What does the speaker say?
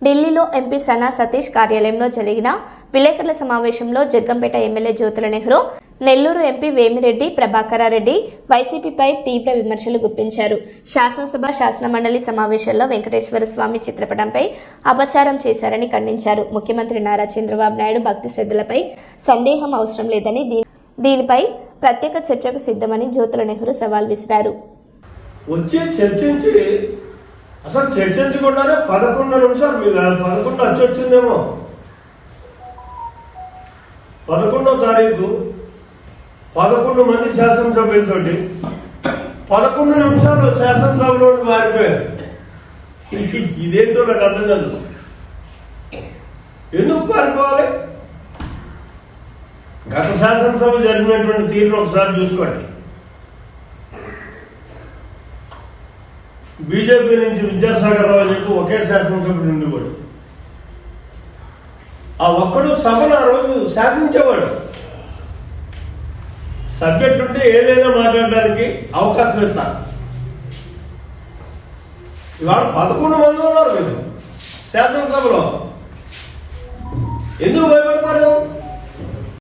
ఢిల్లీలో ఎంపీ సనా సతీష్ కార్యాలయంలో జరిగిన విలేకరుల సమావేశంలో జగ్గంపేట ఎమ్మెల్యే జ్యోతుల నెహ్రూ, నెల్లూరు ఎంపీ వేమిరెడ్డి ప్రభాకరారెడ్డి వైసీపీపై తీవ్ర విమర్శలు గుప్పించారు. శాసనసభ శాసనమండలి సమావేశాల్లో వెంకటేశ్వర స్వామి చిత్రపటంపై అపచారం చేశారని ఖండించారు. ముఖ్యమంత్రి నారా చంద్రబాబు నాయుడు భక్తి శ్రద్ధలపై సందేహం అవసరం లేదని, దీనిపై ప్రత్యేక చర్చకు సిద్ధమని జ్యోతుల నెహ్రూ సవాల్ విసిరారు. వచ్చి చర్చించి అసలు చర్చించకుండానే 11 నిమిషాలు, మీకు 11 వచ్చిందేమో, 11వ తారీఖు 11 మంది శాసనసభ్యులతోటి 11 నిమిషాలు శాసనసభలో మారిపోయారు. ఇదేంటో నాకు అర్థం కాదు. ఎందుకు పారిపోవాలి? గత శాసనసభ జరిగినటువంటి తీరును ఒకసారి చూసుకోండి. బీజేపీ నుంచి విద్యాసాగర్ రావు చెప్పి ఒకే శాసనసభ్యుడు ఉండేవాడు. ఆ ఒక్కడు సభను ఆ రోజు శాసించేవాడు. సబ్జెక్ట్ ఉంటే ఏదైనా మాట్లాడడానికి అవకాశం ఇస్తారు. ఇవాళ 11 మంది ఉన్నారు మీరు శాసనసభలో. ఎందుకు భయపడతారు?